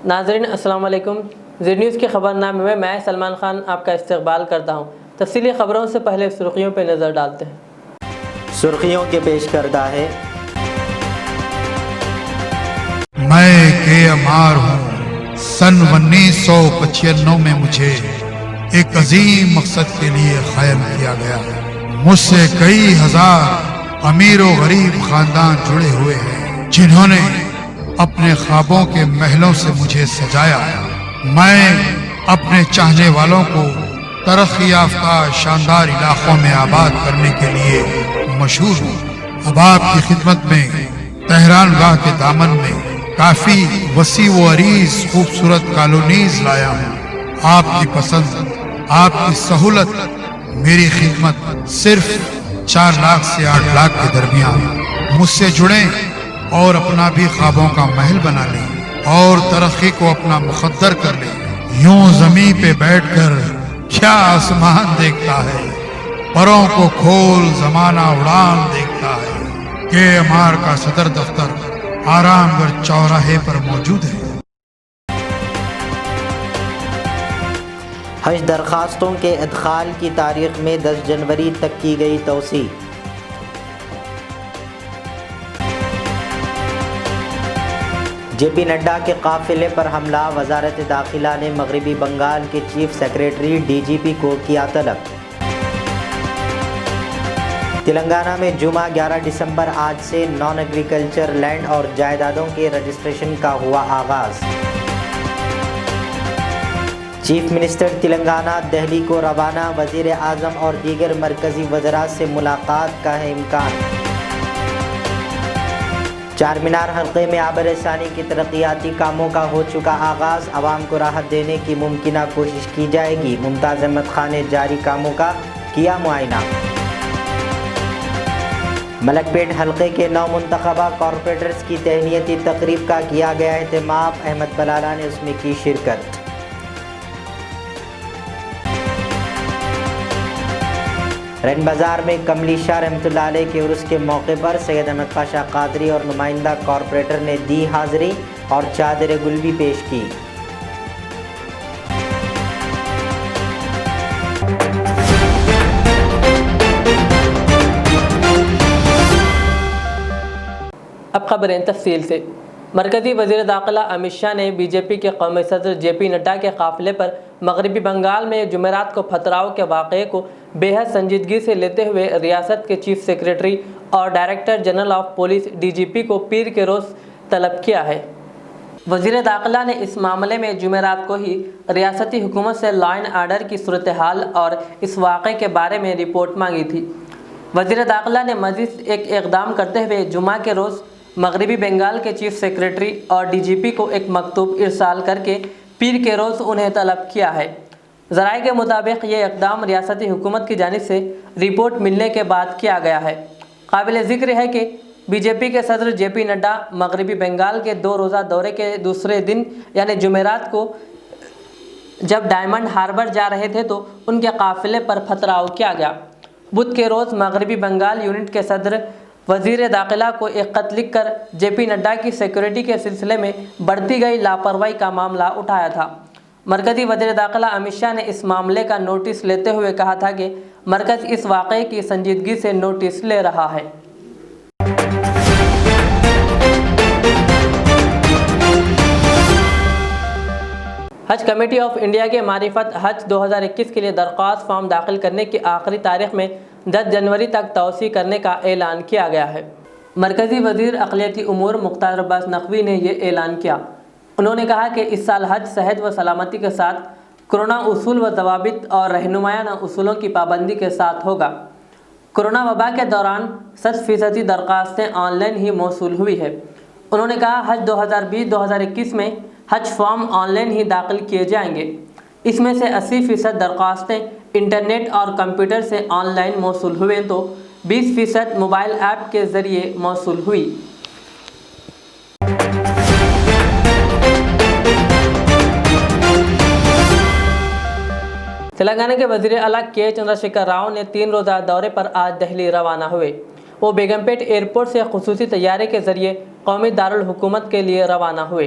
ناظرین السلام علیکم۔ زیڈ نیوز کے خبرنامے میں سلمان خان آپ کا استقبال کرتا ہوں۔ تفصیلی خبروں سے پہلے سرخیوں پہ نظر ڈالتے ہیں۔ سرخیوں کے پیش کردہ ہے۔ میں کے امار ہوں۔ سن 1995 میں مجھے ایک عظیم مقصد کے لیے قائم کیا گیا۔ مجھ سے کئی ہزار امیر و غریب خاندان جڑے ہوئے ہیں جنہوں نے اپنے خوابوں کے محلوں سے مجھے سجایا۔ میں اپنے چاہنے والوں کو ترقی یافتہ شاندار علاقوں میں آباد کرنے کے لیے مشہور ہوں۔ اب آپ کی خدمت میں تہران گاہ کے دامن میں کافی وسیع و عریض خوبصورت کالونیز لایا ہوں۔ آپ کی پسند، آپ کی سہولت، میری خدمت صرف 4 لاکھ سے 8 لاکھ کے درمیان۔ مجھ سے جڑیں اور اپنا بھی خوابوں کا محل بنا لیں اور ترقی کو اپنا مقدر کر لیں۔ یوں زمین پہ بیٹھ کر کیا آسمان دیکھتا ہے، پروں کو کھول زمانہ اڑان دیکھتا ہے۔ کے امار کا صدر دفتر آرام گڑھ چوراہے پر موجود ہے۔ حج درخواستوں کے ادخال کی تاریخ میں 10 جنوری تک کی گئی توسیع۔ جے پی نڈا کے قافلے پر حملہ، وزارت داخلہ نے مغربی بنگال کے chief secretary D G P کو کیا طلب۔ تلنگانہ میں جمعہ 11 دسمبر آج سے نان ایگریکلچر لینڈ اور جائیدادوں کے رجسٹریشن کا ہوا آغاز۔ چیف منسٹر تلنگانہ دہلی کو روانہ، وزیر اعظم اور دیگر مرکزی وزراء سے ملاقات کا ہے امکان۔ چار مینار حلقے میں آب رسانی کی ترقیاتی کاموں کا ہو چکا آغاز، عوام کو راحت دینے کی ممکنہ کوشش کی جائے گی۔ ممتاز احمد خان نے جاری کاموں کا کیا معائنہ۔ ملک پیٹ حلقے کے 9 منتخبہ کارپوریٹرز کی تہنیتی تقریب کا کیا گیا اہتمام، احمد بلالہ نے اس میں کی شرکت۔ رین بازار میں کملی شاہ رحمۃ اللہ علیہ کے عرس کے موقع پر سید احمد پاشا قادری اور نمائندہ کارپوریٹر نے دی حاضری اور چادر گل بھی پیش کی۔ اب خبریں تفصیل سے۔ مرکزی وزیر داخلہ امت شاہ نے بی جے پی کے قومی صدر جے پی نڈا کے قافلے پر مغربی بنگال میں جمعرات کو پتھراؤ کے واقعے کو بے حد سنجیدگی سے لیتے ہوئے ریاست کے چیف سیکریٹری اور director general of police D G P کو پیر کے روز طلب کیا ہے۔ وزیر داخلہ نے اس معاملے میں جمعرات کو ہی ریاستی حکومت سے لا اینڈ آرڈر کی صورتحال اور اس واقعے کے بارے میں رپورٹ مانگی تھی۔ وزیر داخلہ نے مزید ایک اقدام کرتے ہوئے جمعہ کے روز مغربی بنگال کے چیف سیکریٹری اور ڈی جی پی کو ایک مکتوب ارسال کر کے پیر کے روز انہیں طلب کیا ہے۔ ذرائع کے مطابق یہ اقدام ریاستی حکومت کی جانب سے رپورٹ ملنے کے بعد کیا گیا ہے۔ قابل ذکر ہے کہ بی جے پی کے صدر جے پی نڈا مغربی بنگال کے 2 روزہ دورے کے دوسرے دن یعنی جمعرات کو جب ڈائمنڈ ہاربر جا رہے تھے تو ان کے قافلے پر پتھراؤ کیا گیا۔ بدھ کے روز مغربی بنگال یونٹ کے صدر وزیر داخلہ کو ایک خط لکھ کر جے پی نڈا کی سیکورٹی کے سلسلے میں بڑھتی گئی لاپرواہی کا معاملہ اٹھایا تھا۔ مرکزی وزیر داخلہ امت شاہ نے اس معاملے کا نوٹس لیتے ہوئے کہا تھا کہ مرکز اس واقعے کی سنجیدگی سے نوٹس لے رہا ہے۔ حج کمیٹی آف انڈیا کے معرفت حج 2021 کے لیے درخواست فارم داخل کرنے کی آخری تاریخ میں 10 جنوری تک توسیع کرنے کا اعلان کیا گیا ہے۔ مرکزی وزیر اقلیتی امور مختار عباس نقوی نے یہ اعلان کیا۔ انہوں نے کہا کہ اس سال حج صحت و سلامتی کے ساتھ کرونا اصول و ضوابط اور رہنمایانہ اصولوں کی پابندی کے ساتھ ہوگا۔ کرونا وبا کے دوران 100% درخواستیں آن لائن ہی موصول ہوئی ہے۔ انہوں نے کہا حج 2020-2021 میں حج فارم آن لائن ہی داخل کیے جائیں گے۔ اس میں سے 80% درخواستیں انٹرنیٹ اور کمپیوٹر سے آن لائن موصول ہوئے تو 20% موبائل ایپ کے ذریعے موصول ہوئی۔ تلنگانہ کے وزیر اعلیٰ کے چندر شیکھر راؤ نے 3 روزہ دورے پر آج دہلی روانہ ہوئے۔ وہ بیگم پیٹ ایئرپورٹ سے خصوصی طیارے کے ذریعے قومی دارالحکومت کے لیے روانہ ہوئے۔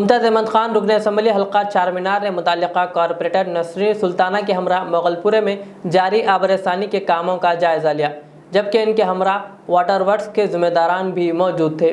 ممتاز احمد خان رکن اسمبلی حلقہ چار مینار نے متعلقہ کارپوریٹر نسرین سلطانہ کے ہمراہ مغل پورے میں جاری آبرسانی کے کاموں کا جائزہ لیا، جبکہ ان کے ہمراہ واٹر ورکس کے ذمہ داران بھی موجود تھے۔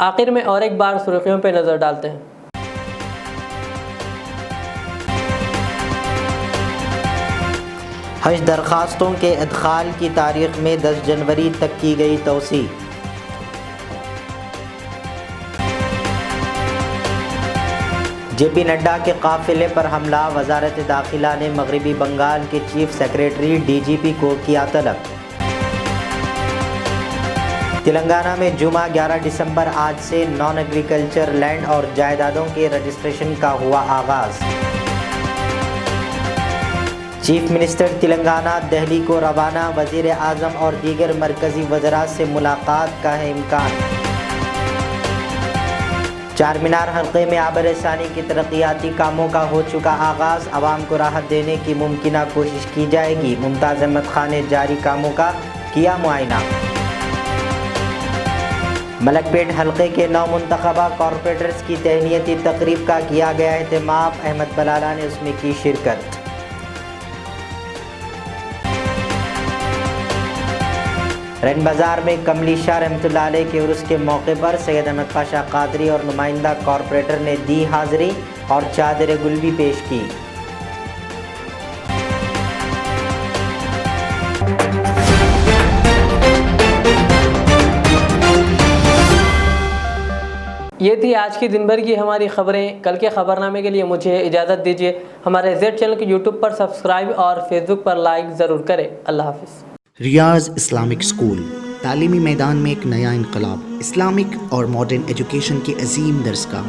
آخر میں اور ایک بار سرخیوں پہ نظر ڈالتے ہیں۔ حج درخواستوں کے ادخال کی تاریخ میں 10 جنوری تک کی گئی توسیع۔ جے پی نڈا کے قافلے پر حملہ، وزارت داخلہ نے مغربی بنگال کے chief secretary D G P کو کیا طلب۔ تلنگانہ میں جمعہ 11 دسمبر آج سے نان ایگریکلچر لینڈ اور جائیدادوں کے رجسٹریشن کا ہوا آغاز۔ چیف منسٹر تلنگانہ دہلی کو روانہ، وزیر اعظم اور دیگر مرکزی وزراء سے ملاقات کا ہے امکان۔ چار مینار حلقے میں آبرسانی کی ترقیاتی کاموں کا ہو چکا آغاز، عوام کو راحت دینے کی ممکنہ کوشش کی جائے گی۔ ممتاز احمد خان نے جاری کاموں کا کیا معائنہ۔ ملک پیٹ حلقے کے 9 منتخبہ کارپوریٹرز کی تہنیتی تقریب کا کیا گیا اہتمام، احمد بلالہ نے اس میں کی شرکت۔ رن بازار میں کملی شاہ رحمۃ اللہ علیہ کے عرس کے موقع پر سید احمد پاشا قادری اور نمائندہ کارپوریٹر نے دی حاضری اور چادر گل بھی پیش کی۔ یہ تھی آج کی دن بھر کی ہماری خبریں۔ کل کے خبرنامے کے لیے مجھے اجازت دیجیے۔ ہمارے زیڈ چینل کو یوٹیوب پر سبسکرائب اور فیس بک پر لائک ضرور کریں۔ اللہ حافظ۔ ریاض اسلامک اسکول تعلیمی میدان میں ایک نیا انقلاب، اسلامک اور ماڈرن ایجوکیشن کی عظیم درسگاہ،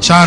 4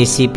ACP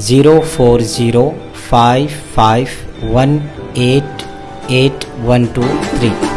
0405518812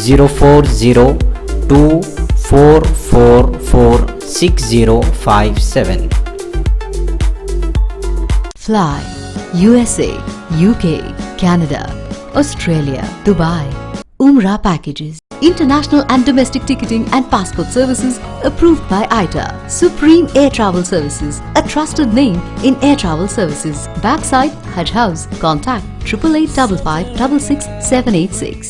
0402444657। Fly USA, UK, Canada, Australia, Dubai. Umrah packages, international and domestic ticketing and passport services approved by ITA. Supreme Air Travel Services, a trusted name in air travel services. Backside Hajj House. Contact 8855 556 786.